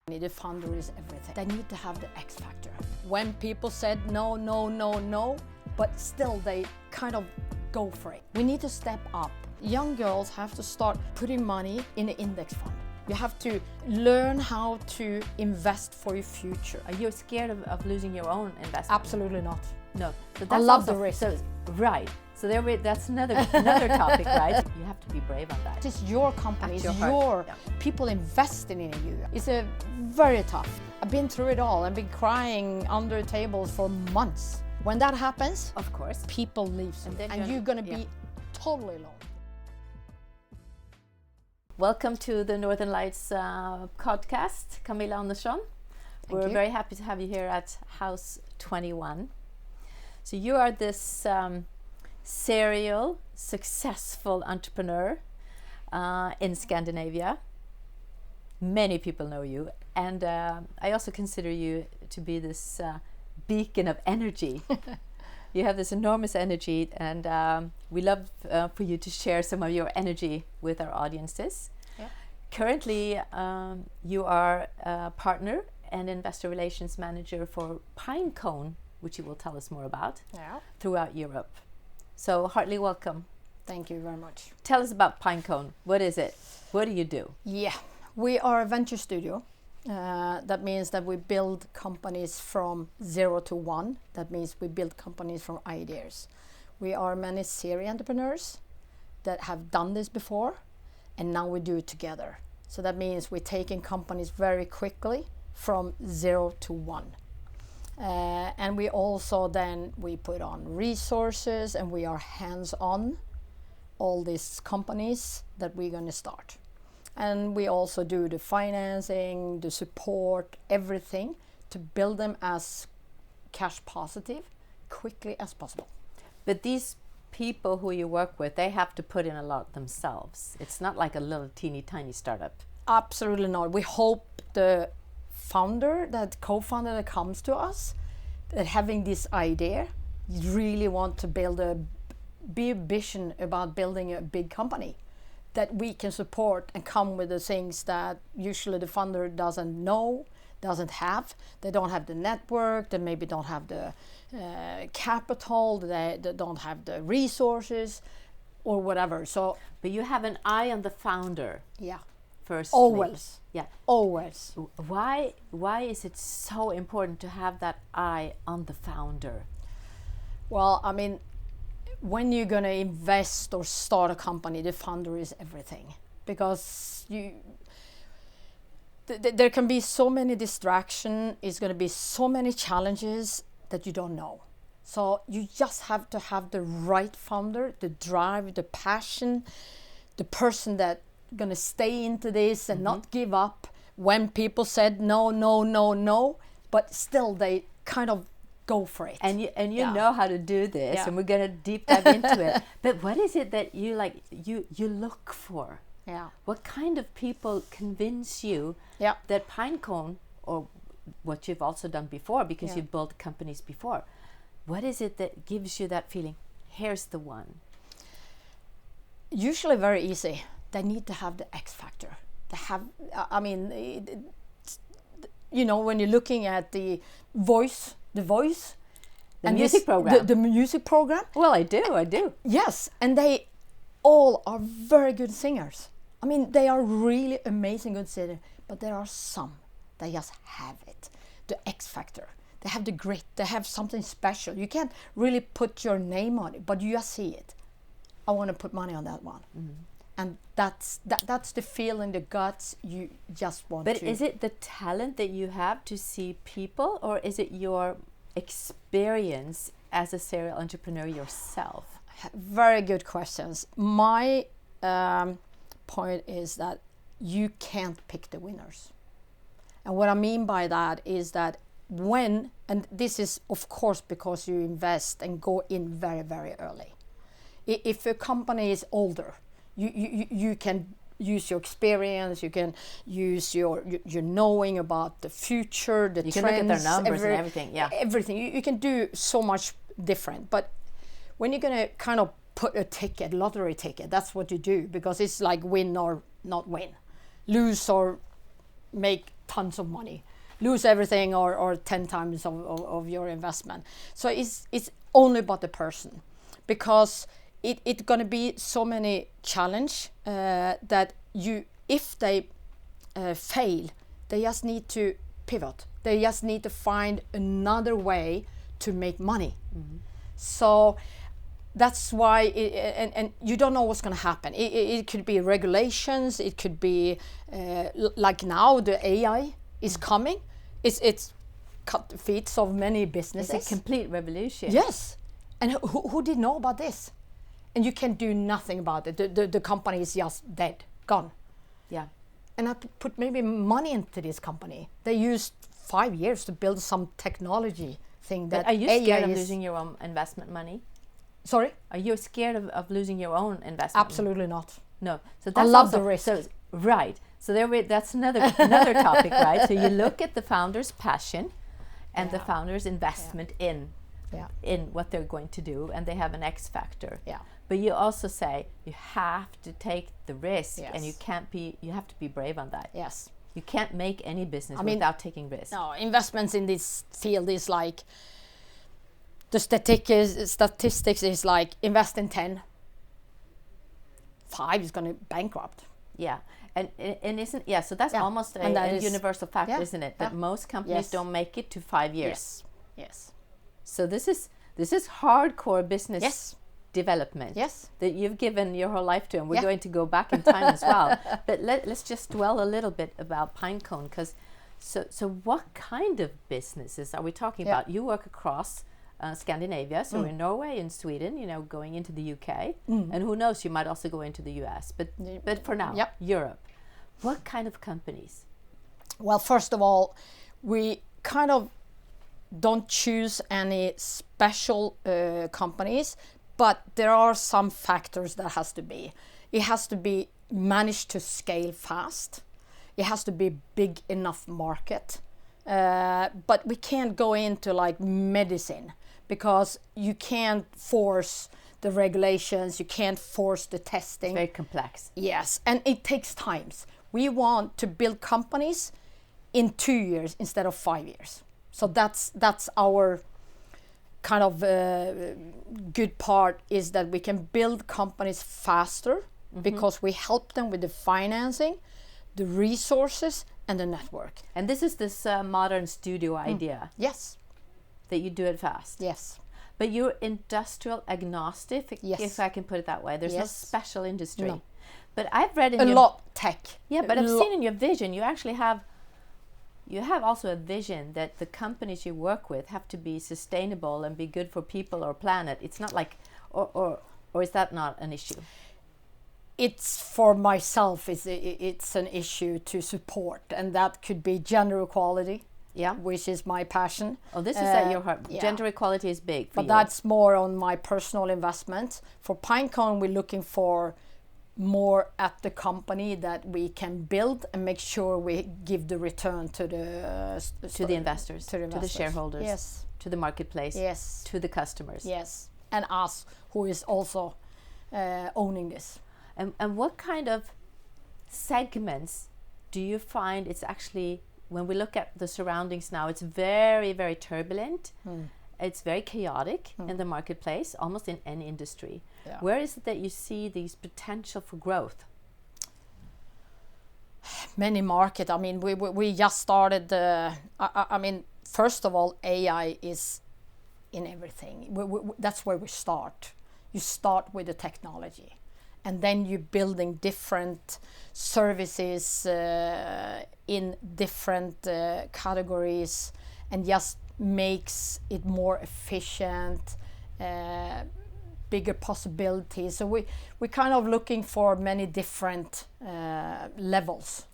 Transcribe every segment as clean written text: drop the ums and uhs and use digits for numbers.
The founder is everything. They need to have the X factor. When people said no, no, no, no, but still they kind of go for it. We need to step up. Young girls have to start putting money in an index fund. You have to learn how to invest for your future. Are you scared of losing your own investment? Absolutely not. No. So I love the risk. Right. So that's another topic, right? You have to be brave on that. It's your company, it's your yeah. People investing in you. It's a very tough. I've been through it all. I've been crying under tables for months. When that happens, of course, people leave and you're going to be totally alone. Welcome to the Northern Lights podcast, Camilla Andersson. We're very happy to have you here at House 21. So you are this serial, successful entrepreneur in Scandinavia. Many people know you, and I also consider you to be this beacon of energy. You have this enormous energy, and we love for you to share some of your energy with our audiences. Yeah. Currently, you are a partner and investor relations manager for Pinecone, which you will tell us more about, throughout Europe. So heartily welcome. Thank you very much. Tell us about Pinecone. What is it? What do you do? Yeah, we are a venture studio. That means that we build companies from 0 to 1. That means we build companies from ideas. We are many serial entrepreneurs that have done this before, and now we do it together. So that means we're taking companies very quickly from 0 to 1. And we also then we put on resources and we are hands-on all these companies that we're going to start. And we also do the financing, the support, everything to build them as cash positive quickly as possible. But these people who you work with, they have to put in a lot themselves. It's not like a little teeny tiny startup. Absolutely not. We hope the founder, that co-founder that comes to us, that having this idea, really want to build a big vision about building a big company that we can support and come with the things that usually the funder doesn't know, doesn't have. They don't have the network, they maybe don't have the capital, they don't have the resources or whatever. So, but you have an eye on the founder. Yeah. First. Always. Yeah. Always. Why is it so important to have that eye on the founder? Well, I mean, when you're going to invest or start a company, the founder is everything, because there can be so many distractions. It's going to be so many challenges that you don't know. So you just have to have the right founder, the drive, the passion, the person that going to stay into this and not give up when people said no, no, no, no, but still they kind of go for it. And you know how to do this, and we're going to deep dive into it. But what is it that you look for? Yeah. What kind of people convince you that Pinecone, or what you've also done before, because you've built companies before, what is it that gives you that feeling? Here's the one. Usually very easy. They need to have the X factor. They have, I mean, when you're looking at the voice, the music program. The music program. Well, I do. Yes, and they all are very good singers. I mean, they are really amazing good singers, but there are some that just have it, the X factor. They have the grit. They have something special. You can't really put your name on it, but you just see it. I want to put money on that one. Mm-hmm. And that's the feeling, the guts you just want to. But is it the talent that you have to see people, or is it your experience as a serial entrepreneur yourself? Very good questions. My point is that you can't pick the winners. And what I mean by that is that and this is of course because you invest and go in very, very early. If a company is older, you can use your experience, you can use your knowing about the future, the trends. You can look at their numbers and everything, Everything. You can do so much different. But when you're going to kind of put a lottery ticket, that's what you do, because it's like win or not win. Lose or make tons of money, lose everything or 10 times of your investment. So it's only about the person, because it's going to be so many challenge that if they fail, they just need to pivot. They just need to find another way to make money. So that's why, and you don't know what's going to happen. It could be regulations. It could be like now the AI is coming. It's cut the feet of many businesses. It's a complete revolution. Yes, and who did know about this? And you can do nothing about it. The company is just dead, gone. Yeah. And I put maybe money into this company. They used 5 years to build some technology thing that Are you AI scared of losing your own investment money? Sorry? Are you scared of losing your own investment? Absolutely not. No. So I love the risk. So, right. So that's another topic, right? So you look at the founder's passion and the founder's investment in what they're going to do, and they have an X factor. Yeah. But you also say you have to take the risk, Yes. and you have to be brave on that. Yes. You can't make any business without taking risk. No, investments in this field is like, the statistics is like, invest in 10, 5 is going to bankrupt. Yeah, and isn't so that's almost a universal fact, isn't it? That most companies don't make it to 5 years. Yes. So this is hardcore business. Yes. Development. Yes. That you've given your whole life to, and we're going to go back in time as well. But let's just dwell a little bit about Pinecone, because so what kind of businesses are we talking about? You work across Scandinavia, so in Norway and Sweden, going into the UK, and who knows, you might also go into the US. But for now, Europe. What kind of companies? Well, first of all, we kind of don't choose any special companies, but there are some factors that has to be. It has to be managed to scale fast. It has to be big enough market. But we can't go into like medicine, because you can't force the regulations, you can't force the testing. It's very complex. Yes, and it takes time. We want to build companies in 2 years instead of 5 years. So that's our kind of good part, is that we can build companies faster because we help them with the financing, the resources, and the network. And this is this modern studio idea. Yes. That you do it fast. Yes. But you're industrial agnostic, yes. if I can put it that way. There's no special industry. No. But I've read in a lot tech. Yeah, but I've seen in your vision, you actually have also a vision that the companies you work with have to be sustainable and be good for people or planet. It's not like, or is that not an issue? It's for myself, it's an issue to support, and that could be gender equality, which is my passion. Oh, this is at your heart. Yeah. Gender equality is big for you. But that's more on my personal investment. For Pinecone, we're looking for more at the company that we can build and make sure we give the return to the investors, to the shareholders, yes, to the marketplace, yes, to the customers, yes, and us, who is also owning this. And what kind of segments do you find it's actually, when we look at the surroundings now, it's very, very turbulent. It's very chaotic in the marketplace, almost in any industry. Yeah. Where is it that you see these potential for growth? Many market. I mean, we just started. I mean, first of all, AI is in everything. That's where we start. You start with the technology, and then you're building different services in different categories, and just makes it more efficient, bigger possibilities. So we're kind of looking for many different levels.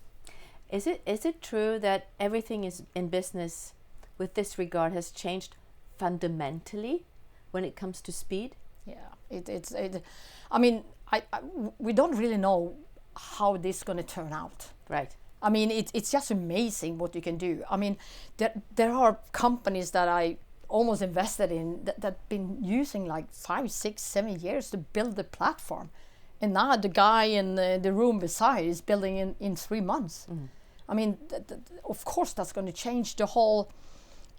Is it true that everything is in business with this regard has changed fundamentally when it comes to speed? Yeah, I mean, we don't really know how this is going to turn out. Right. I mean, it's just amazing what you can do. I mean, there are companies that I almost invested in that been using like 5, 6, 7 years to build the platform, and now the guy in the room beside is building in 3 months. I mean, of course, that's going to change the whole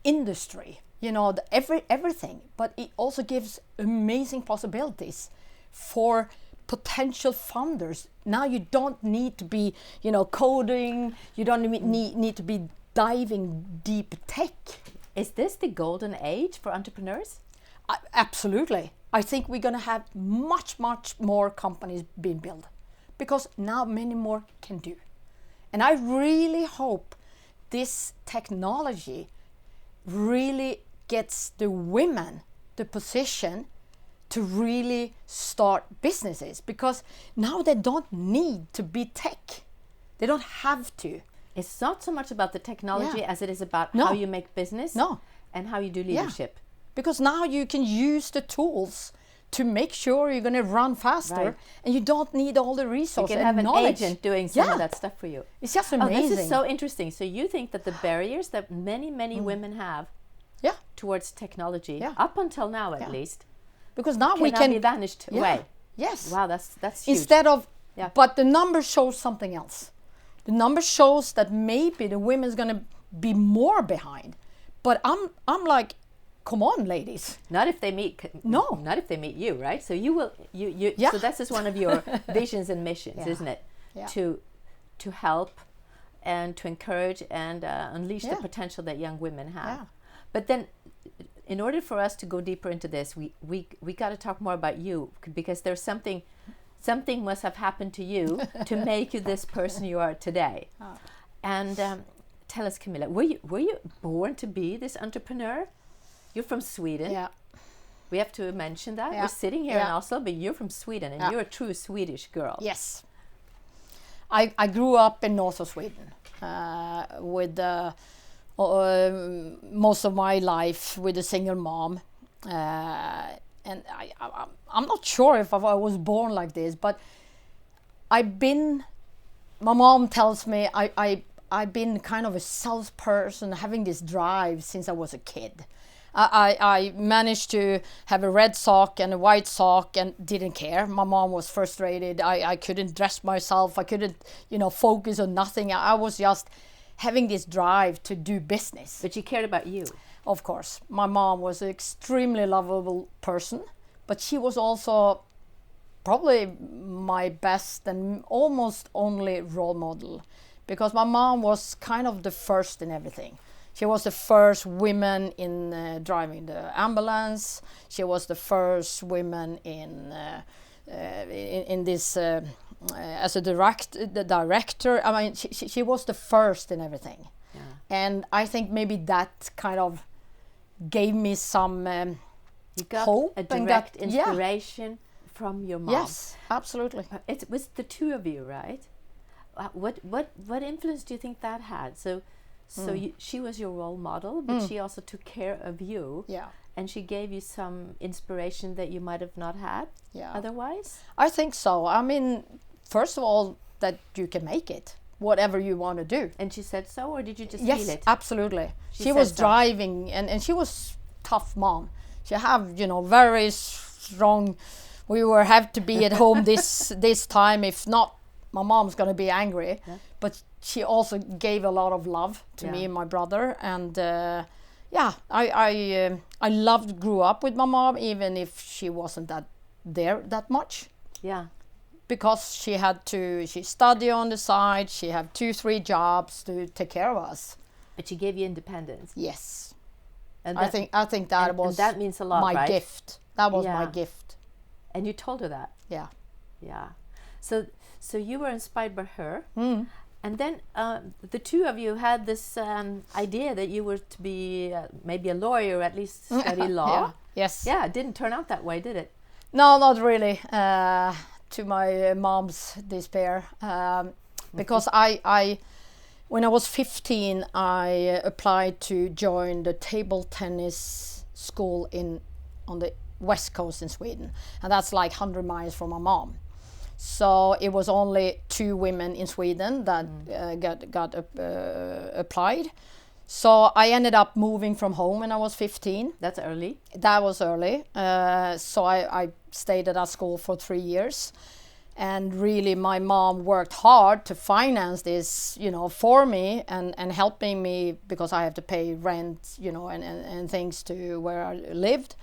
industry, you know, everything. But it also gives amazing possibilities for potential founders. Now you don't need to be, you know, coding. You don't need to be diving deep tech. Is this the golden age for entrepreneurs? Absolutely. I think we're going to have much more companies being built, because now many more can do. And I really hope this technology really gets the women the position to really start businesses, because now they don't need to be tech. They don't have to. It's not so much about the technology as it is about how you make business and how you do leadership. Yeah. Because now you can use the tools to make sure you're going to run faster, and you don't need all the resources. You can have an knowledge. agent doing some of that stuff for you. It's just amazing. Oh, this is so interesting. So you think that the barriers that many women have towards technology, up until now at least, because now we can can be vanished away. Yes. Wow, that's huge. Instead of, but the number shows something else. The number shows that maybe the women's going to be more behind. But I'm like, come on, ladies. Not if they meet. No. Not if they meet you, right? So you will. So this is one of your visions and missions, isn't it? Yeah. To help and to encourage and unleash the potential that young women have. Yeah. But then, in order for us to go deeper into this, we got to talk more about you, because there's something must have happened to you to make you this person you are today. And tell us, Camilla, were you born to be this entrepreneur? You're from Sweden. Yeah. We have to mention that. Yeah. We're sitting here in Oslo, but you're from Sweden, and you're a true Swedish girl. Yes. I grew up in north of Sweden with most of my life with a single mom. And I'm not sure if I was born like this, but my mom tells me I've been kind of a salesperson, having this drive since I was a kid. I managed to have a red sock and a white sock and didn't care. My mom was frustrated. I couldn't dress myself. I couldn't, focus on nothing. I was just having this drive to do business. But she cared about you. Of course. My mom was an extremely lovable person, but she was also probably my best and almost only role model, because my mom was kind of the first in everything. She was the first woman in driving the ambulance. She was the first woman in this as a director. I mean, she was the first in everything. Yeah. And I think maybe that kind of gave me some you got hope. A direct inspiration from your mom. Yes, absolutely. It was the two of you, right? What influence do you think that had? So she was your role model, but she also took care of you. Yeah. And she gave you some inspiration that you might have not had otherwise? I think so. I mean, first of all, that you can make it, whatever you want to do. And she said so, or did you just feel it? Yes, absolutely. She was driving, and she was tough mom. She have, very strong, we have to be at home this time, if not, my mom's going to be angry. Yeah. But she also gave a lot of love to me and my brother, and I grew up with my mom, even if she wasn't that much. Yeah. Because she studied on the side, she had 2-3 jobs to take care of us. But she gave you independence. Yes. And I think that was that means a lot, my right? gift. That was my gift. And you told her that? Yeah. Yeah. So you were inspired by her. Mm. And then the two of you had this idea that you were to be maybe a lawyer, or at least study law. Yeah. Yes. Yeah, it didn't turn out that way, did it? No, not really. To my mom's despair. Because when I was 15, I applied to join the table tennis school on the west coast in Sweden. And that's like 100 miles from my mom. So it was only 2 women in Sweden that got applied. So I ended up moving from home when I was 15. That's early. That was early. So I stayed at that school for 3 years. And really, my mom worked hard to finance this, for me and helping me, because I have to pay rent, and things to where I lived.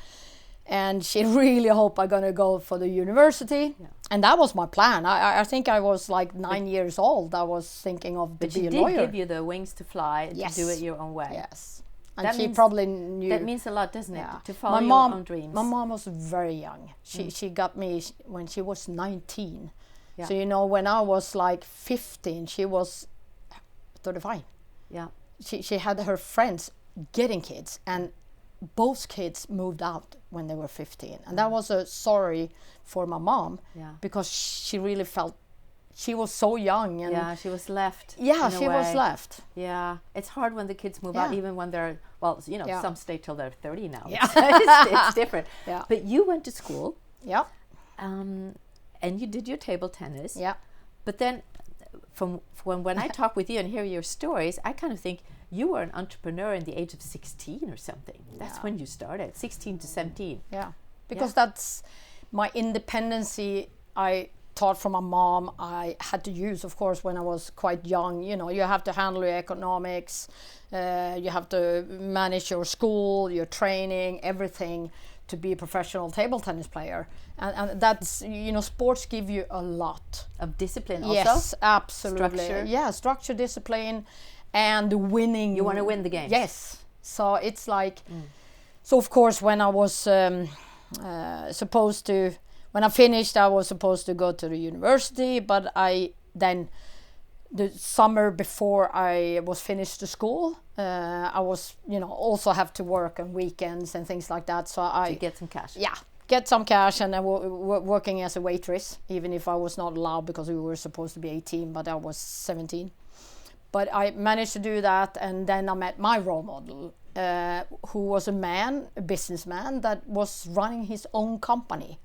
And she really hoped I'm going to go for the university. Yeah. And that was my plan. I think I was like 9 years old. I was thinking of to be a lawyer. But she did give you the wings to fly, yes. to do it your own way. Yes. And that she probably knew. That means a lot, doesn't yeah. it? To follow your own dreams. My mom was very young. She got me when she was 19. Yeah. So, when I was like 15, she was 35. Yeah. She had her friends getting kids, and both kids moved out when they were 15. And that was a sorry for my mom, because she really felt she was so young. And she was left. Yeah, she was left. Yeah, it's hard when the kids move out, even when they're, some stay till they're 30 now. Yeah. It's different. Yeah. But you went to school. Yeah. And you did your table tennis. Yeah. But then when I talk with you and hear your stories, I kind of think you were an entrepreneur in the age of 16 or something. That's when you started, 16 to 17. Yeah, because that's my independency I taught from my mom. I had to use, of course, when I was quite young. You have to handle your economics, you have to manage your school, your training, everything to be a professional table tennis player. And that's, sports give you a lot. Of discipline also? Yes, absolutely. Structure? Yeah, structure, discipline, and the winning. You want to win the game. Yes. So it's like, so of course when I was when I finished, I was supposed to go to the university, but the summer before I was finished the school, I was, also have to work on weekends and things like that. So to get some cash. Yeah, get some cash, and I working as a waitress, even if I was not allowed because we were supposed to be 18, but I was 17. But I managed to do that, and then I met my role model, who was a businessman that was running his own company.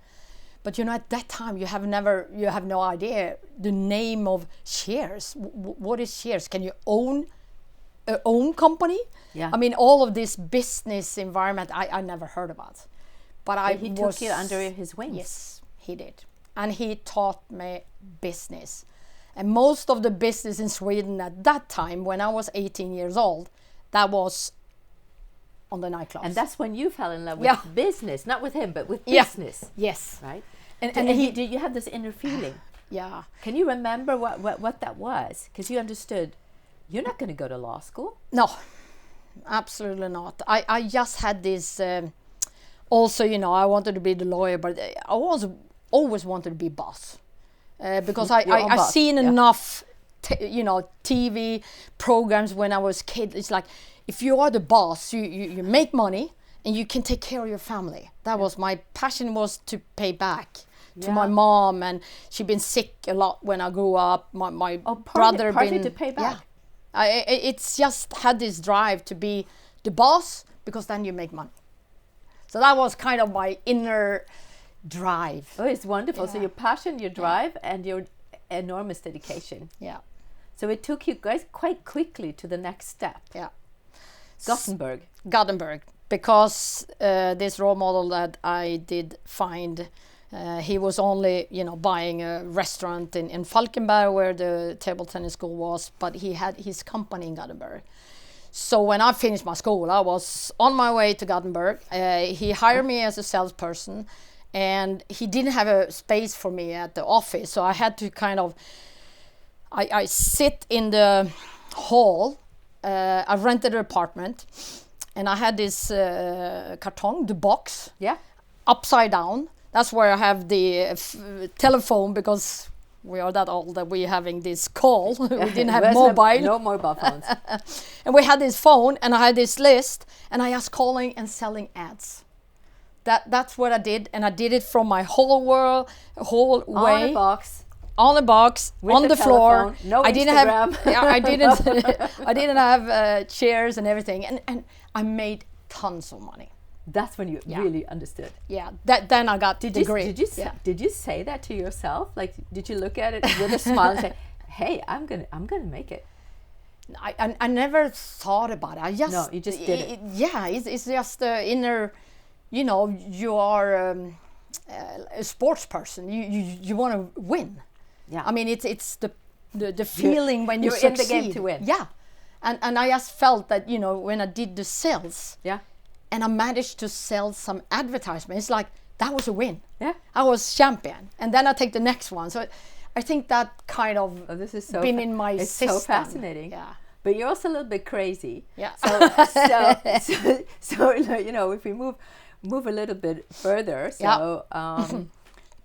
But at that time you have no idea the name of shares. What is shares? Can you own a own company? Yeah. I mean, all of this business environment I never heard about. But he took you under his wings. Yes, he did, and he taught me business. And most of the business in Sweden at that time, when I was 18 years old, that was on the nightclubs. And that's when you fell in love with business, not with him, but with business. Yes. Right? And did you have this inner feeling? Yeah. Can you remember what that was? Because you understood, you're not going to go to law school. No, absolutely not. I just had this, also, I wanted to be the lawyer, but I always wanted to be boss. Because I seen enough, TV programs when I was a kid. It's like, if you are the boss, you make money and you can take care of your family. That was my passion, was to pay back to my mom, and she'd been sick a lot when I grew up. My brother partly to pay back. Yeah, it's just had this drive to be the boss, because then you make money. So that was kind of my inner drive. Oh, it's wonderful. Yeah. So your passion, your drive, and your enormous dedication. Yeah. So it took you guys quite quickly to the next step. Yeah. Gothenburg. Because this role model that I did find, he was only, buying a restaurant in Falkenberg where the table tennis school was, but he had his company in Gothenburg. So when I finished my school, I was on my way to Gothenburg. He hired me as a salesperson, and he didn't have a space for me at the office. So I had to kind of, I sit in the hall. I rented an apartment, and I had this carton, the box, upside down. That's where I have the telephone, because we are that old that we're having this call. We didn't have mobile. No mobile phones. And we had this phone, and I had this list, and I was calling and selling ads. That's what I did, and I did it from my whole way. On a box. On the box, with on the floor. No I Instagram. I didn't have chairs and everything, and I made tons of money. That's when you really understood. Yeah. Then I got degree. Did you say that to yourself? Like, did you look at it with a smile and say, "Hey, I'm gonna make it"? I never thought about it. No, you just did it. Yeah, it's just the inner. You are a sports person. You want to win. Yeah. I mean, it's the feeling when you succeed. You're in the game to win. Yeah. And I just felt that, when I did the sales, Yeah. and I managed to sell some advertisement, it's like, that was a win. Yeah. I was champion. And then I take the next one. So I think that kind of this is so been in my it's system. so fascinating. Yeah. But you're also a little bit crazy. Yeah. So if we move a little bit further, so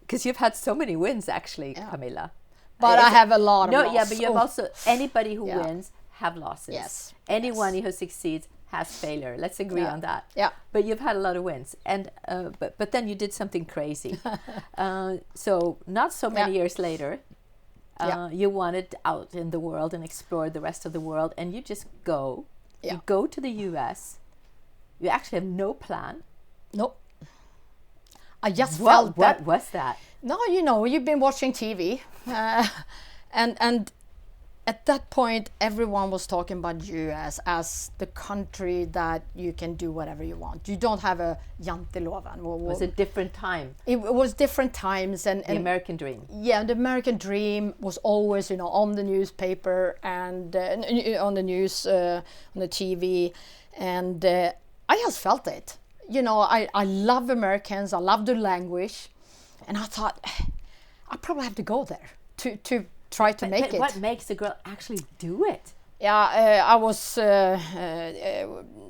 because you've had so many wins actually, Camilla. But I have a lot of losses. Yeah, but you have also anybody who wins have losses. Yes. Anyone who succeeds has failure. Let's agree on that. Yeah. But you've had a lot of wins, and but then you did something crazy. So not so many years later, you wanted out in the world and explore the rest of the world, and you just go. Yeah. You go to the U.S. You actually have no plan. Nope. I just felt that. What was that? No, you've been watching TV, and at that point, everyone was talking about U.S. as the country that you can do whatever you want. You don't have a janteloven. It was a different time. It was different times, and the American dream. Yeah, the American dream was always, on the newspaper and on the news, on the TV, and I just felt it. I love Americans. I love the language, and I thought I probably have to go there to try to make it. What makes a girl actually do it? Yeah,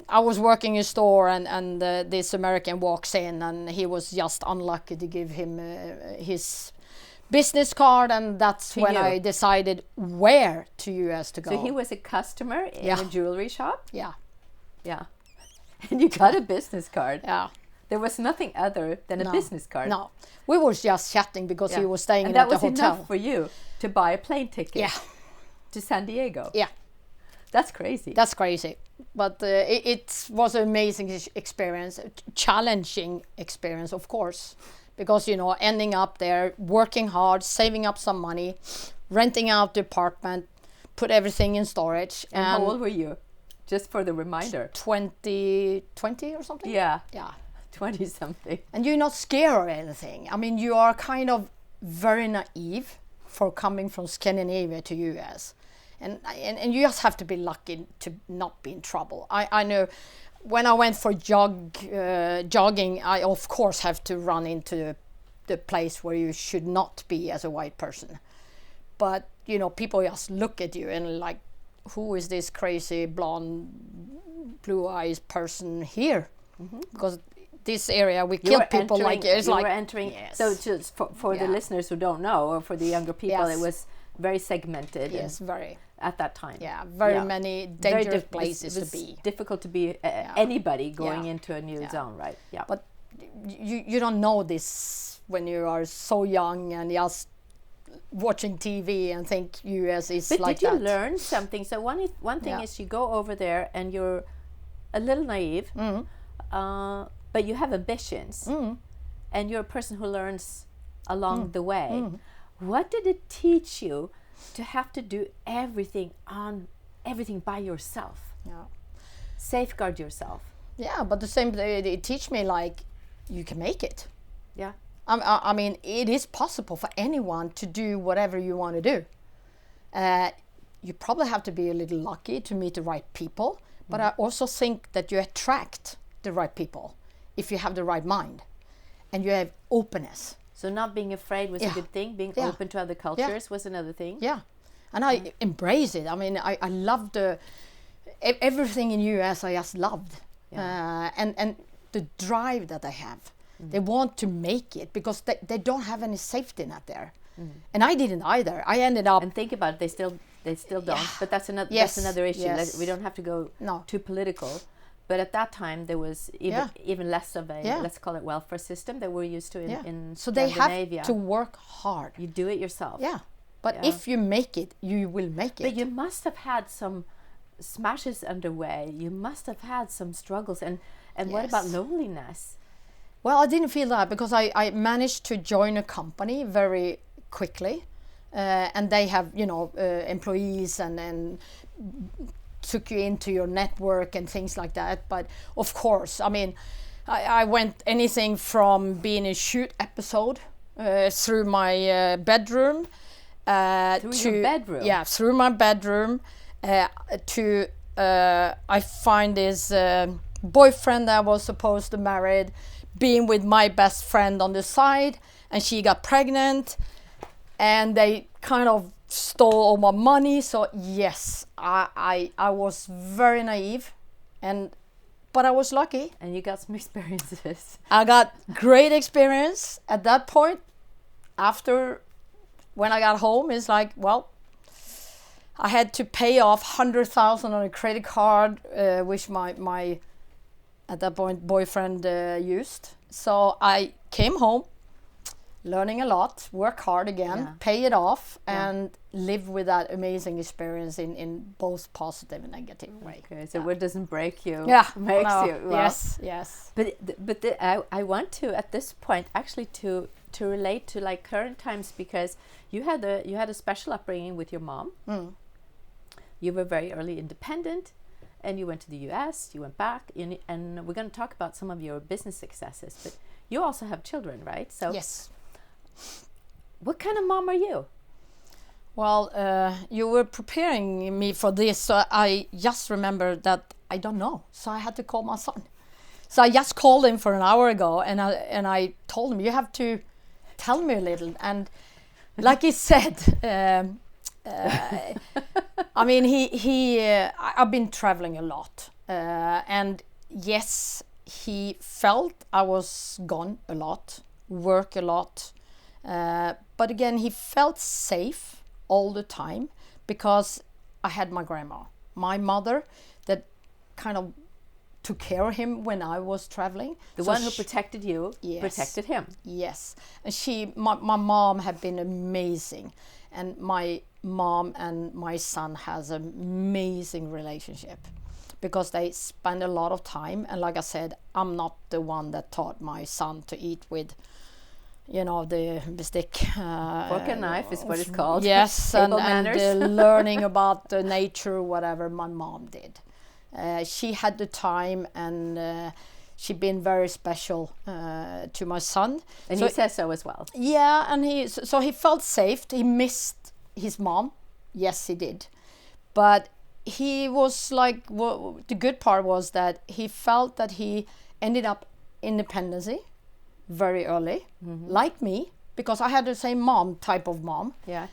I was working in a store, and this American walks in, and he was just unlucky to give him his business card, and that's when I decided where to US to go. So he was a customer in a jewelry shop? Yeah. Yeah. And you got a business card? Yeah. There was nothing other than a business card? No. We were just chatting because he was staying at the hotel. And that was enough for you to buy a plane ticket to San Diego? Yeah. That's crazy. That's crazy. But it was an amazing experience, a challenging experience, of course. Because, ending up there, working hard, saving up some money, renting out the apartment, put everything in storage. And how old were you? Just for the reminder. 20 or something? Yeah. Yeah. 20 something. And you're not scared or anything. I mean, you are kind of very naive for coming from Scandinavia to US. And you just have to be lucky to not be in trouble. I know when I went for jogging, I of course have to run into the place where you should not be as a white person. But, people just look at you and like, who is this crazy blonde, blue-eyed person here? Mm-hmm. Because this area, we kill people like it's like. You were entering. Yes. So just for the listeners who don't know, or for the younger people, it was very segmented. Yes, very. At that time. Yeah, very many dangerous places to be. Difficult to be anybody going into a new zone, right? Yeah. But you don't know this when you are so young and just watching TV and think US is like that. But did you learn something? So one thing is you go over there and you're a little naive, but you have ambitions, and you're a person who learns along the way. What did it teach you to have to do everything by yourself? Yeah. Safeguard yourself. Yeah, but the same, it teach me like you can make it. Yeah. I mean, it is possible for anyone to do whatever you want to do. You probably have to be a little lucky to meet the right people, but I also think that you attract the right people if you have the right mind and you have openness. So not being afraid was a good thing. Being open to other cultures was another thing. Yeah, and I embrace it. I mean, I loved everything in US. I just loved, and the drive that they have. They want to make it because they don't have any safety net there, and I didn't either. I ended up. And think about it, they still don't. But that's another issue. Yes. We don't have to go too political. But at that time, there was even less of a, let's call it, welfare system that we're used to in so Scandinavia. they have to work hard. You do it yourself. Yeah. But if you make it, you will make it. But you must have had some smashes underway. You must have had some struggles. And what about loneliness? Well, I didn't feel that because I managed to join a company very quickly. And they have, employees and took you into your network and things like that. But of course, I mean, I went anything from being a shoot episode through my bedroom. Through your bedroom? Yeah, through my bedroom to I find this boyfriend that I was supposed to marry being with my best friend on the side, and she got pregnant, and they kind of stole all my money. So yes, I was very naive, but I was lucky. And you got some experiences. I got great experience at that point. After, when I got home, it's like, well, I had to pay off 100,000 on a credit card, which my at that point boyfriend used. So I came home, learning a lot, work hard again, pay it off, and live with that amazing experience in both positive and negative way. Okay, so what doesn't break you makes you. Well, yes. But I want to at this point actually to relate to like current times, because you had a special upbringing with your mom. You were very early independent, and you went to the US, you went back, and we're going to talk about some of your business successes, but you also have children, right? So yes. What kind of mom are you? Well, you were preparing me for this, so I just remember that I don't know. So I had to call my son. So I just called him for an hour ago, and I told him, you have to tell me a little. And like he said, I mean, I've been traveling a lot, and yes, he felt I was gone a lot, work a lot, but again, he felt safe all the time because I had my grandma, my mother, that kind of took care of him when I was traveling. The one who protected you, protected him. Yes, and my mom had been amazing, and my mom and my son has an amazing relationship because they spend a lot of time. And like I said, I'm not the one that taught my son to eat with, the stick. Fork and knife is what it's called. Yes, Table and manners. learning about the nature, whatever my mom did. She had the time, and she'd been very special to my son. And he says so as well. Yeah, and he felt safe. He missed his mom. Yes, he did. But he was like, the good part was that he felt that he ended up independency very early, like me, because I had the same type of mom. Yeah.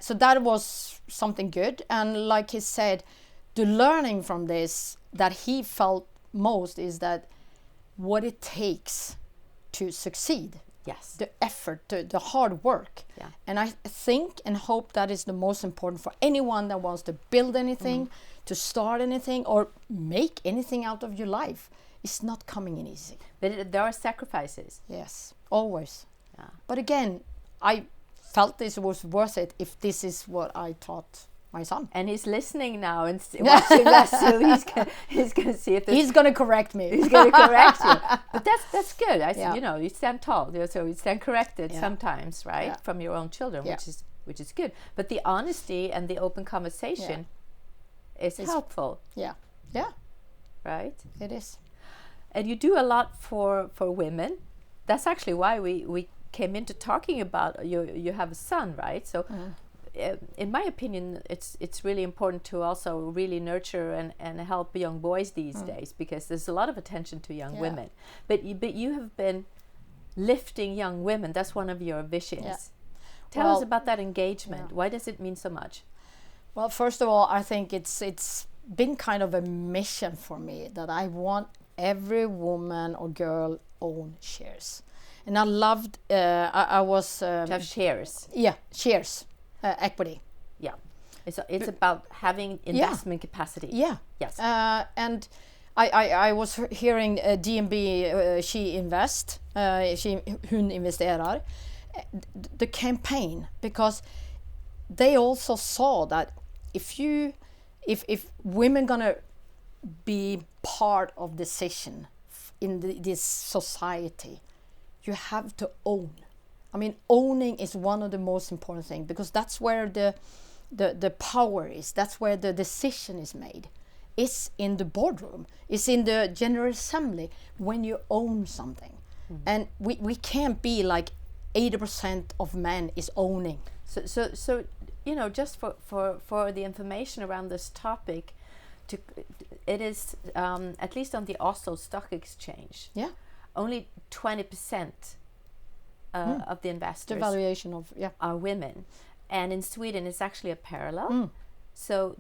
So that was something good. And like he said, the learning from this that he felt most is that what it takes to succeed. Yes. The effort, the hard work. Yeah. And I think and hope that is the most important for anyone that wants to build anything, to start anything, or make anything out of your life. It's not coming in easy. But there are sacrifices. Yes, always. Yeah. But again, I felt this was worth it if this is what I taught my son. And he's listening now and watching us, so he's going to see if he's going to correct me. He's going to correct you. But that's good. Yeah. You stand tall, so you stand corrected sometimes, right, from your own children, which is good. But the honesty and the open conversation is helpful. Yeah, yeah, right. It is. And you do a lot for women. That's actually why we came into talking about you have a son, right? So. In my opinion, it's really important to also really nurture and help young boys these days, because there's a lot of attention to young women. But you have been lifting young women. That's one of your visions. Yeah. Tell us about that engagement. Yeah. Why does it mean so much? Well, first of all, I think it's been kind of a mission for me that I want every woman or girl own shares. And I loved, I was... to have shares. Yeah, shares. Equity. Yeah. It's about having investment capacity. Yeah. Yes. And I was hearing DNB, she Hon investerar, the campaign, because they also saw that if women gonna be part of decision in this society, you have to own. I mean, owning is one of the most important things, because that's where the power is. That's where the decision is made. is in the boardroom, is in the General Assembly when you own something. And we can't be like 80% of men is owning. So you know, just for the information around this topic, it is at least on the Oslo Stock Exchange. Yeah. Only 20% of the investors, The valuation of are women, and in Sweden it's actually a parallel. So,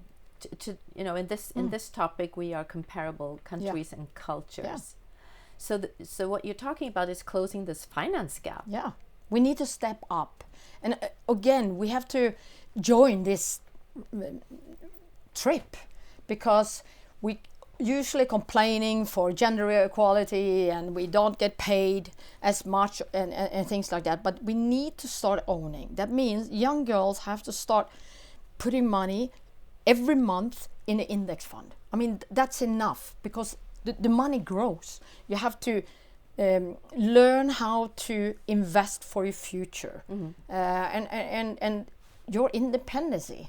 to you know, in this topic, we are comparable countries and cultures. Yeah. So what you're talking about is closing this finance gap. Yeah, we need to step up, and again, we have to join this trip, because we usually complaining for gender equality and we don't get paid as much and things like that, but we need to start owning. That means young girls have to start putting money every month in an index fund. I mean, that's enough, because the money grows. You have to learn how to invest for your future, and your independency,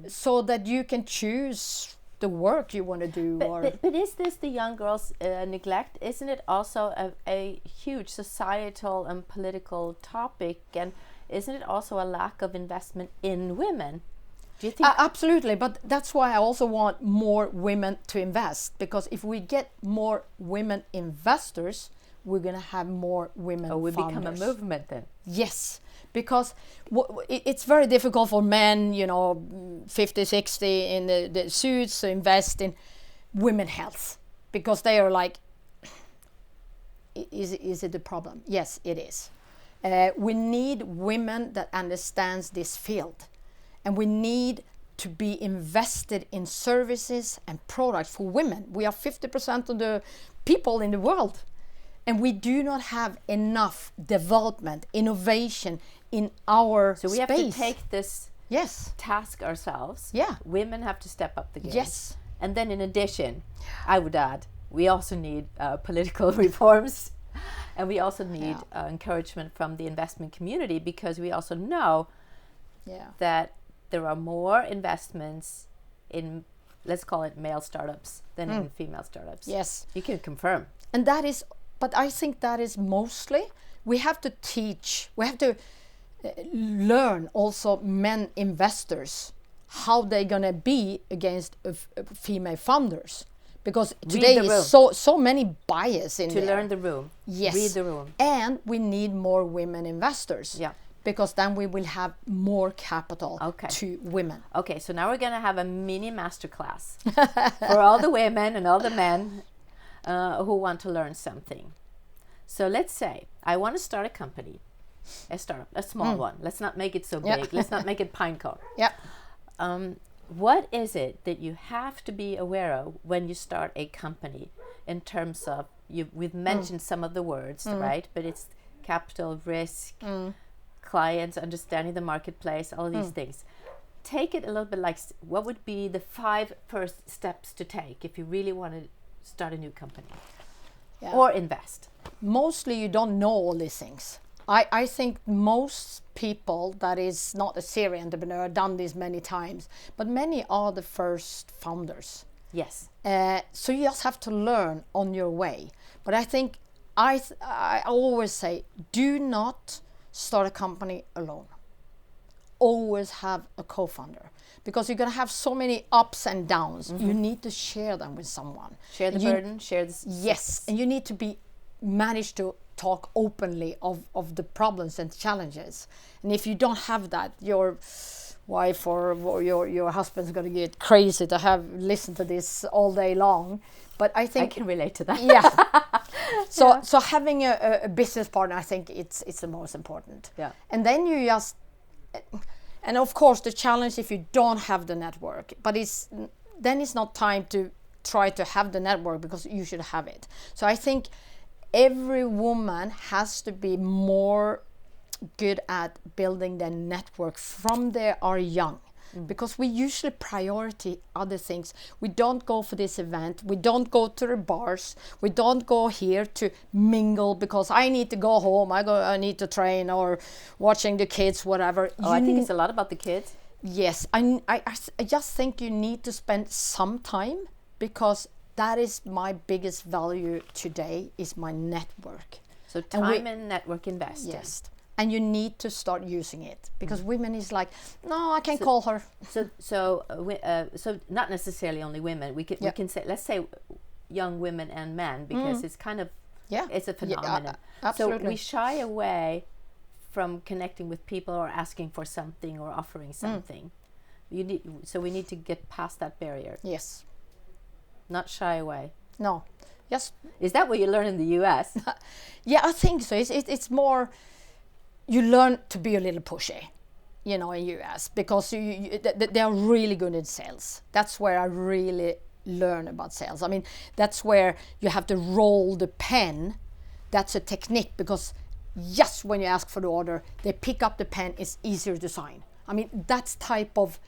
so that you can choose the work you want to do. But is this the young girls' neglect? Isn't it also a huge societal and political topic? And isn't it also a lack of investment in women? Do you think? Absolutely, but that's why I also want more women to invest, because if we get more women investors, we're going to have more women founders. Become a movement then. Yes, because it's very difficult for men, 50, 60 in the suits to invest in women health, because they are like, is it a problem? Yes, it is. We need women that understands this field, and we need to be invested in services and products for women. We are 50% of the people in the world, and we do not have enough development, innovation in our space. So we have to take this task ourselves. Yeah. Women have to step up the game. Yes. And then in addition, I would add, we also need political reforms, and we also need encouragement from the investment community, because we also know that there are more investments in, let's call it, male startups than in female startups. Yes. You can confirm. And that is, but I think that is mostly, we have to teach, we have to learn also men investors how they're gonna be against female founders, because today is so many bias in there. To learn the room. Yes. Read the room. And we need more women investors. Yeah. Because then we will have more capital to women. Okay, so now we're gonna have a mini masterclass for all the women and all the men who want to learn something. So let's say I want to start a company, a startup, a small one. Let's not make it so big. Let's not make it Pinecone. Yeah. What is it that you have to be aware of when you start a company, in terms of, we've mentioned some of the words, right? But it's capital, risk, clients, understanding the marketplace, all these things. Take it a little bit like, what would be the 5 first steps to take if you really want to start a new company or invest? Mostly you don't know all these things. I think most people that is not a serial entrepreneur done this many times, but many are the first founders. Yes. So you just have to learn on your way. But I think I always say, do not start a company alone. Always have a co-founder, because you're going to have so many ups and downs. You need to share them with someone. Share the burden, share the Yes, and you need to manage to talk openly of the problems and challenges. And if you don't have that, your wife or your husband's going to get crazy to have listened to this all day long. But I think I can relate to that. Yeah. So having a business partner, I think it's the most important. Yeah. And then you just, and of course the challenge if you don't have the network, but then it's not time to try to have the network, because you should have it. So I think every woman has to be more good at building their network from they are young. Because we usually prioritize other things. We don't go for this event. We don't go to the bars. We don't go here to mingle because I need to go home. I need to train, or watching the kids, whatever. I think it's a lot about the kids. Yes, I just think you need to spend some time because that is my biggest value today, is my network. So time and network investing. Yes. And you need to start using it, because women is like, no, I can't call her. So not necessarily only women. We can say, let's say, young women and men, because it's kind of it's a phenomenon. Absolutely. So we shy away from connecting with people or asking for something or offering something. So we need to get past that barrier. Yes. Not shy away. No. Yes. Is that what you learn in the US? Yeah, I think so. It's more, you learn to be a little pushy, in US, because they are really good in sales. That's where I really learn about sales. I mean, that's where you have to roll the pen. That's a technique, because just when you ask for the order, they pick up the pen, it's easier to sign. I mean, that's type of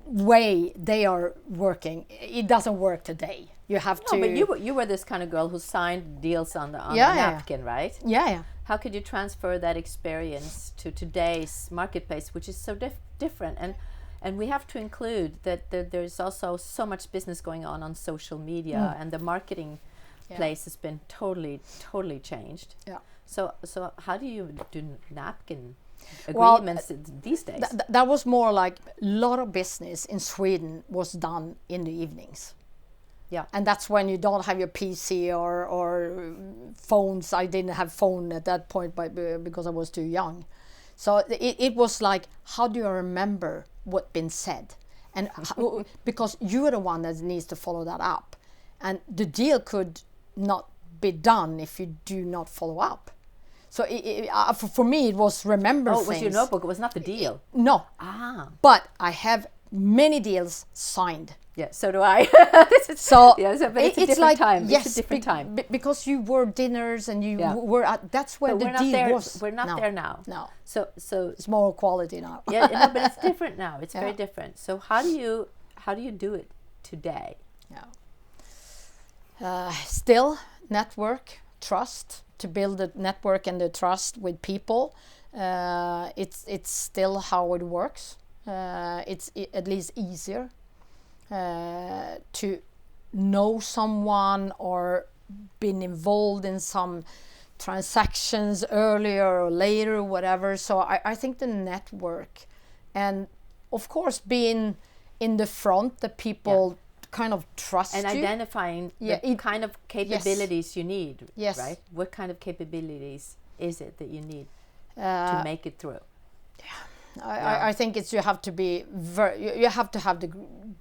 way they are working. It doesn't work today. You have to. But you were this kind of girl who signed deals on the napkin, right? Yeah. How could you transfer that experience to today's marketplace, which is so different? And we have to include that there's also so much business going on social media, and the marketing place has been totally changed. Yeah. So how do you do napkin agreements these days? That was more like, a lot of business in Sweden was done in the evenings. Yeah. And that's when you don't have your PC or phones. I didn't have phone at that point because I was too young. So it was like, how do you remember what's been said? And because you are the one that needs to follow that up. And the deal could not be done if you do not follow up. So for me, it was remember things. Oh, it was your notebook. It was not the deal. No. But I have many deals signed. Yeah, so do I. but it's it's a different time. Yes, it's a different time. Because you were dinners and you were at, that's where the deal was. We're not there now. No. So it's more quality now. Yeah, but it's different now. It's very different. So how do you do it today? Yeah. Still network, trust, to build a network and the trust with people. It's still how it works. It's at least easier to know someone or been involved in some transactions earlier or later, whatever. So I think the network, and of course being in the front, that people kind of trust and you. identifying the kind of capabilities you need. Yes. Right? What kind of capabilities is it that you need to make it through? I think it's you have to be you have to have the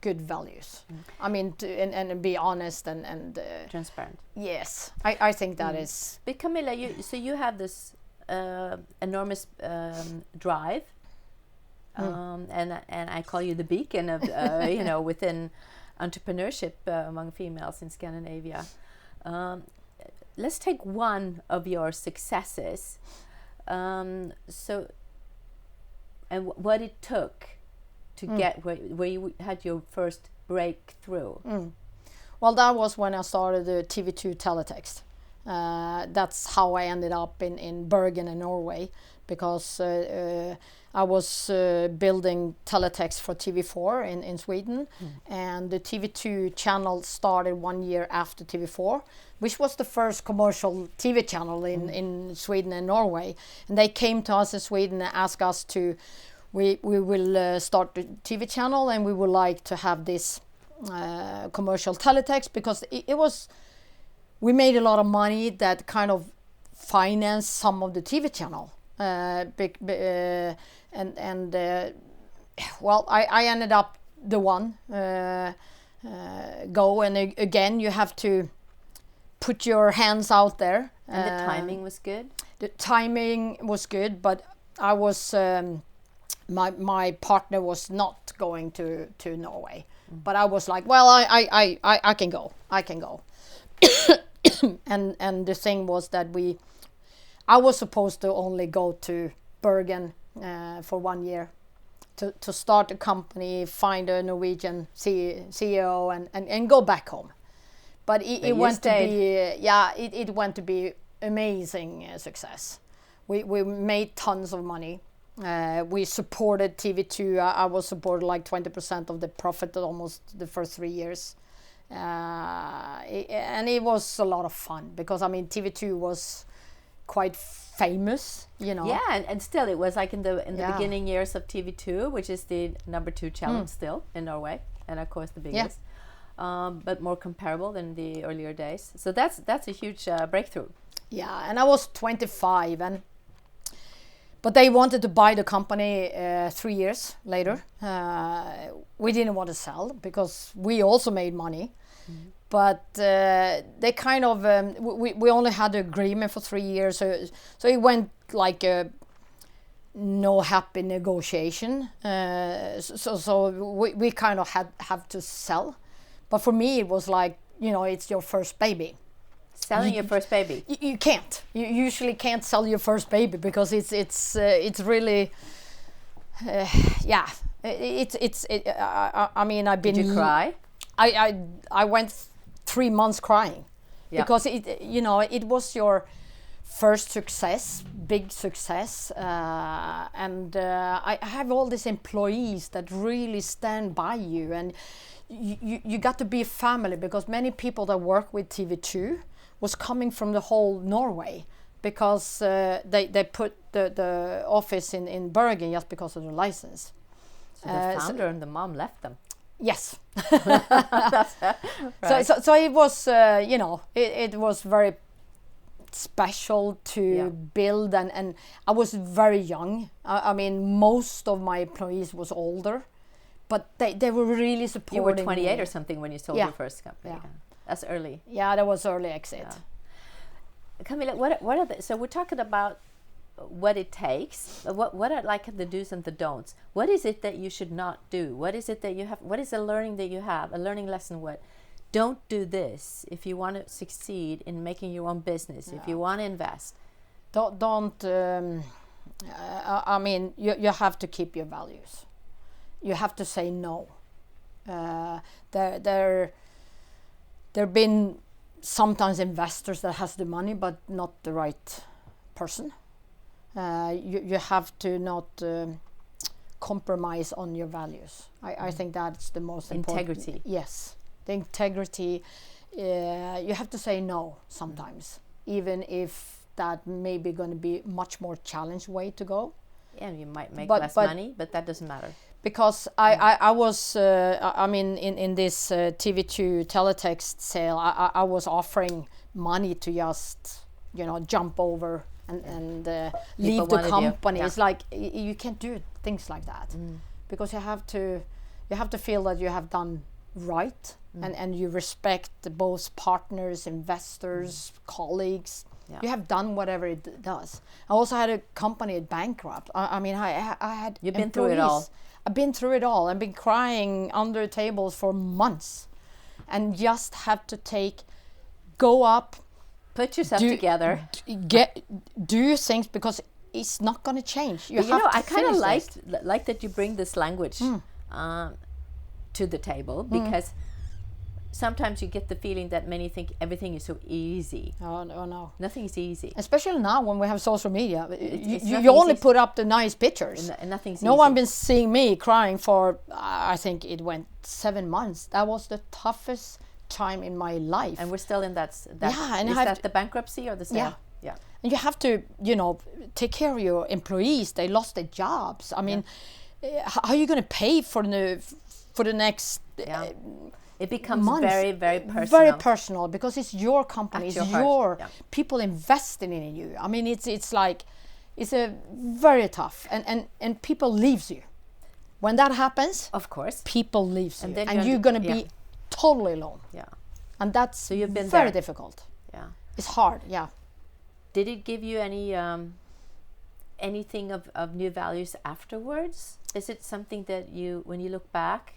good values. I mean, and be honest and transparent. Yes, I think that is. But Camilla, you have this enormous drive, and I call you the beacon of within entrepreneurship among females in Scandinavia. Let's take one of your successes. And what it took to get where you had your first breakthrough. Well, that was when I started the TV2 teletext. That's how I ended up in Bergen in Norway, because I was building teletext for TV4 in Sweden, and the TV2 channel started 1 year after TV4, which was the first commercial TV channel in Sweden and Norway. And they came to us in Sweden and asked us to, we will start the TV channel, and we would like to have this commercial teletext, because it was, we made a lot of money that kind of financed some of the TV channel. Well, I ended up the one go, and again you have to put your hands out there. And the timing was good? The timing was good, but I was my partner was not going to Norway, but I was like, well, I can go, and the thing was that I was supposed to only go to Bergen for 1 year to start a company, find a Norwegian CEO, and go back home. But it went to be it went to be amazing success. We made tons of money. We supported TV2. I was supported like 20% of the profit almost the first 3 years. And it was a lot of fun because I mean TV2 was quite famous, you know. Yeah, and still it was like in the beginning years of TV2, which is the number 2 channel still in Norway, and of course the biggest, but more comparable than the earlier days. So that's a huge breakthrough. Yeah, and I was 25, but they wanted to buy the company 3 years later. We didn't want to sell because we also made money. But they kind of we only had an agreement for 3 years, so it went like a no happy negotiation. So we kind of have to sell. But for me, it was like, you know, it's your first baby. Selling your first baby. You can't. You usually can't sell your first baby because it's really yeah. I mean, I've been. Did you cry? I went 3 months crying because it was your first success, big success, and I have all these employees that really stand by you, and you got to be a family because many people that work with TV2 was coming from the whole Norway because they put the office in Bergen just because of the license. So the founder and the mom left them. Yes. Right. So it was, it was very special to build, and I was very young. I mean, most of my employees was older, but they were really supporting. You were 28 me. or something when you sold your first company. Yeah. That's early. Yeah, that was early exit. Yeah. Camilla, what are so we're talking about what it takes. What are like the do's and the don'ts? What is it that you should not do? What is it that you have? What is the learning that you have? A learning lesson? What? Don't do this if you want to succeed in making your own business. If you want to invest, don't. I mean, you have to keep your values. You have to say no. There've been sometimes investors that has the money but not the right person. You have to not compromise on your values. I think that's the most important. Integrity. Yes, the integrity. You have to say no sometimes, even if that may be going to be much more challenged way to go. Yeah, you might make less money, but that doesn't matter. Because I was, I mean, in this TV2 teletext sale, I was offering money to just, jump over and leave the company. It's like you can't do things like that because you have to feel that you have done right and you respect both partners, investors, colleagues. Yeah. You have done whatever it does. I also had a company bankrupt. I mean, I had. You've been through it all. I've been through it all. I've been crying under tables for months, and just have to go up, put yourself together, do things because it's not going to change. I kind of like that you bring this language to the table because sometimes you get the feeling that many think everything is so easy. Oh no. Nothing is easy. Especially now when we have social media. You only put up the nice pictures. And nothing's easy. No one been seeing me crying for, I think it went 7 months. That was the toughest time in my life. And we're still in that is that the bankruptcy or the sale? Yeah. And you have to, take care of your employees. They lost their jobs. I mean, how are you going to pay for the next... It becomes months. Very, very personal. Very personal because it's your company. It's your people investing in you. I mean, it's a very tough and people leaves you. When that happens, of course, people leaves you, then and you're gonna be totally alone. Yeah, and that's so you've been very difficult. Yeah, it's hard. Yeah. Did it give you any anything of new values afterwards? Is it something that when you look back?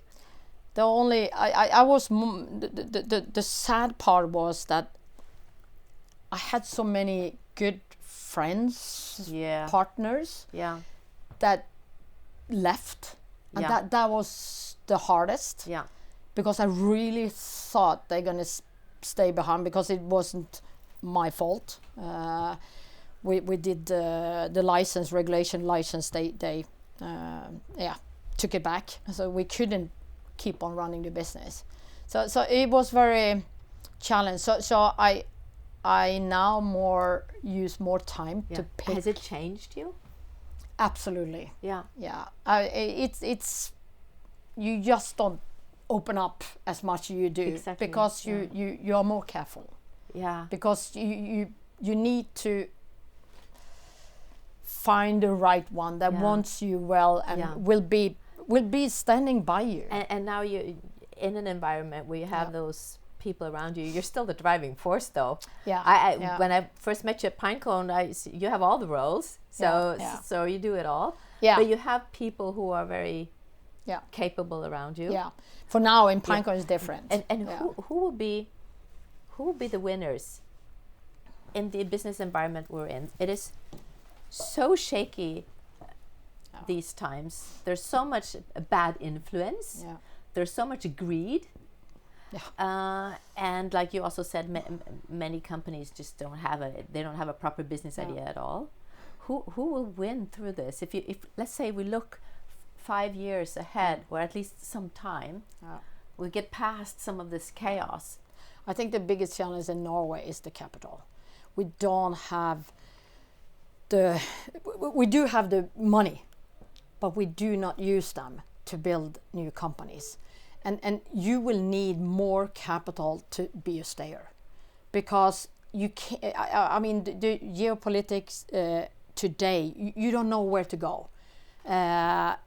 The only I was the sad part was that I had so many good friends, partners, that left, and that was the hardest. Yeah, because I really thought they're gonna stay behind because it wasn't my fault. We did the license regulation license. They took it back, so we couldn't keep on running the business. So it was very challenging. So I now use more time to pick. Has it changed you? Absolutely. Yeah. It's you just don't open up as much as you do. Exactly. Because you are more careful. Yeah. Because you need to find the right one that wants you well and will be standing by you. And now you're in an environment where you have those people around you. You're still the driving force, though. Yeah. When I first met you at Pinecone, you have all the roles, so you do it all. Yeah. But you have people who are very capable around you. Yeah. For now, in Pinecone is different. And who will be the winners in the business environment we're in? It is so shaky these times. There's so much bad influence. Yeah. There's so much greed. Yeah. And like you also said, many companies just don't have a proper business idea at all. Who will win through this? If let's say we look 5 years ahead, or at least some time, we get past some of this chaos. I think the biggest challenge in Norway is the capital. We don't have we do have the money, but we do not use them to build new companies. And you will need more capital to be a stayer, because you can't. I mean, the geopolitics today, you don't know where to go.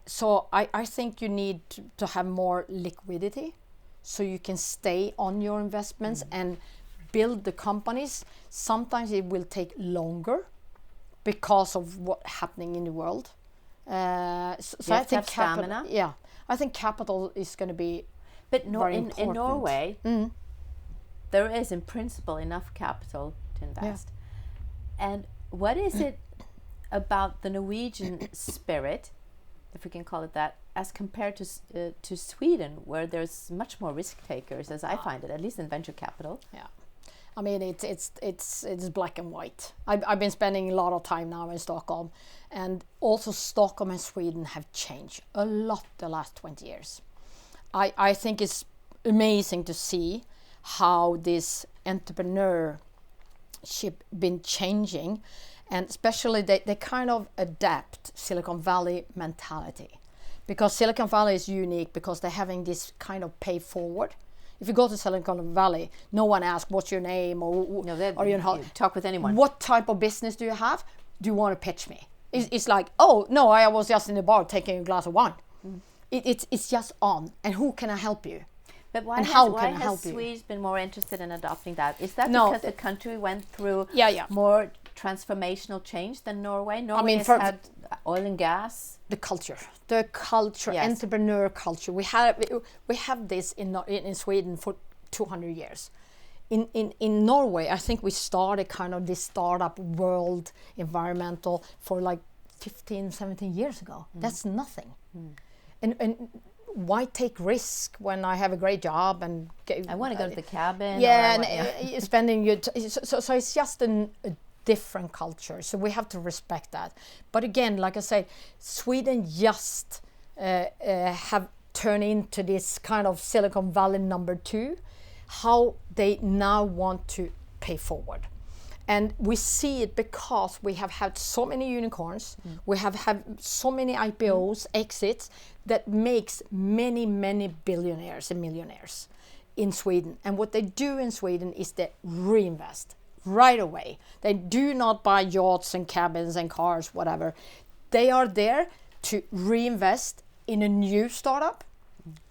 So I think you need to have more liquidity, so you can stay on your investments and build the companies. Sometimes it will take longer because of what's happening in the world. So I think stamina. Yeah. I think capital is going to be very important. In Norway, there is in principle enough capital to invest. And what is it about the Norwegian spirit, if we can call it that, as compared to Sweden, where there's much more risk takers, as I find it, at least in venture capital? Yeah. I mean, it's black and white. I've been spending a lot of time now in Stockholm, and also Stockholm and Sweden have changed a lot the last 20 years. I think it's amazing to see how this entrepreneurship been changing, and especially they kind of adapt Silicon Valley mentality, because Silicon Valley is unique because they're having this kind of pay forward. If you go to Silicon Valley, no one asks what's your name or you talk with anyone. What type of business do you have? Do you want to pitch me? It's like, oh no, I was just in the bar taking a glass of wine. It's just on, and who can I help you? But why can I has Swedes been more interested in adopting that? Is that No, because the country went through more transformational change than Norway? Norway has had oil and gas. The culture, entrepreneur culture. We have this in Sweden for 200 years. In Norway, I think we started kind of this startup world environmental for like 15, 17 years ago. That's nothing. And why take risk when I have a great job and I want to go to the cabin. Spending your so it's just a different culture. So we have to respect that. But again, like I say, Sweden just have turned into this kind of Silicon Valley number 2. How they now want to pay forward. And we see it because we have had so many unicorns, we have had so many IPOs, exits, that makes many, many billionaires and millionaires in Sweden. And what they do in Sweden is they reinvest right away. They do not buy yachts and cabins and cars, whatever. They are there to reinvest in a new startup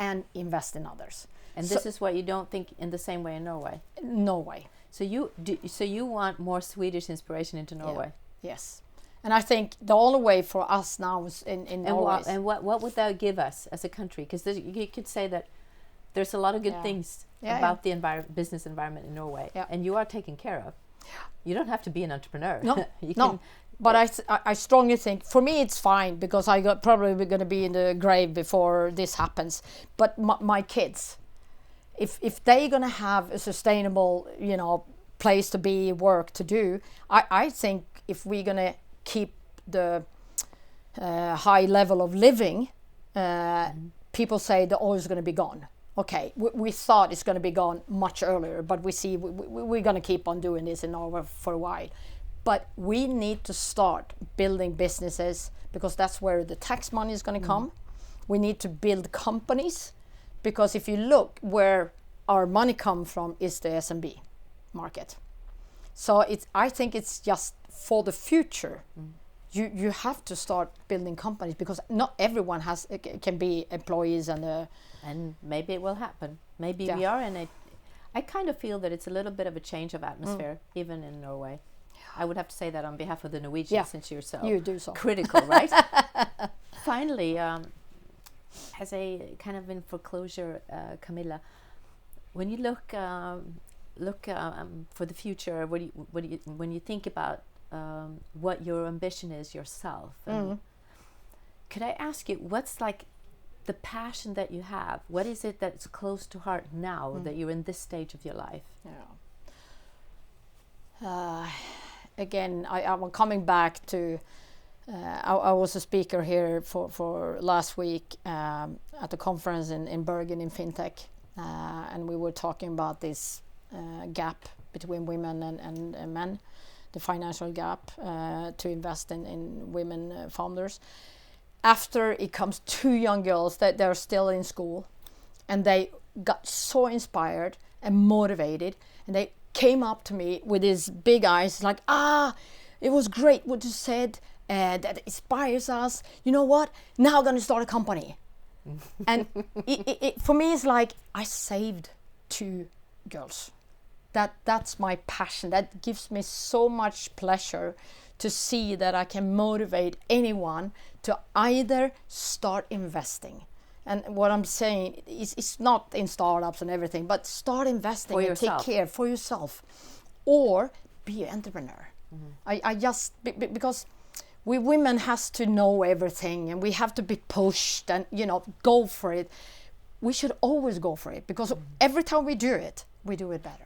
and invest in others. And this is what you don't think in the same way in Norway? No way. So you want more Swedish inspiration into Norway? Yeah. Yes. And I think the only way for us now is in Norway. And what would that give us as a country? Because you could say that there's a lot of good things about the business environment in Norway, and you are taken care of. You don't have to be an entrepreneur. No, but I strongly think, for me it's fine, because I got probably going to be in the grave before this happens. But my kids, if they're going to have a sustainable, place to be, work to do, I think if we're going to keep the high level of living, people say the oil is going to be gone. okay, we thought it's going to be gone much earlier, but we see we're going to keep on doing this in Norway for a while. But we need to start building businesses because that's where the tax money is going to come. We need to build companies because if you look where our money comes from is the SMB market. So I think it's just for the future. You have to start building companies because not everyone can be employees and maybe it will happen. Maybe we are in a. I kind of feel that it's a little bit of a change of atmosphere, even in Norway. I would have to say that on behalf of the Norwegians, since you're so critical, right? Finally, as a kind of in foreclosure, Camilla, when you look for the future, when you think about what your ambition is yourself, could I ask you what's like the passion that you have? What is it that's close to heart now that you're in this stage of your life? Again, I'm coming back to. I was a speaker here for last week at a conference in Bergen in FinTech, and we were talking about this gap between women and men, the financial gap to invest in women founders. After it comes 2 young girls that they're still in school, and they got so inspired and motivated, and they came up to me with these big eyes like, it was great what you said, that inspires us. You know what? Now I'm going to start a company. And it for me, it's like I saved 2 girls. That's my passion. That gives me so much pleasure to see that I can motivate anyone to either start investing. And what I'm saying is it's not in startups and everything, but start investing for and yourself. Take care for yourself. Or be an entrepreneur. I just, because we women has to know everything and we have to be pushed and, go for it. We should always go for it because every time we do it better.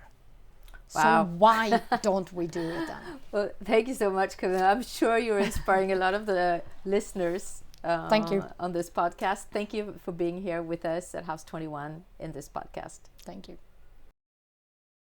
Wow. So why don't we do it then? Well, thank you so much, Camilla. I'm sure you're inspiring a lot of the listeners Thank you. On this podcast. Thank you for being here with us at House 21 in this podcast. Thank you.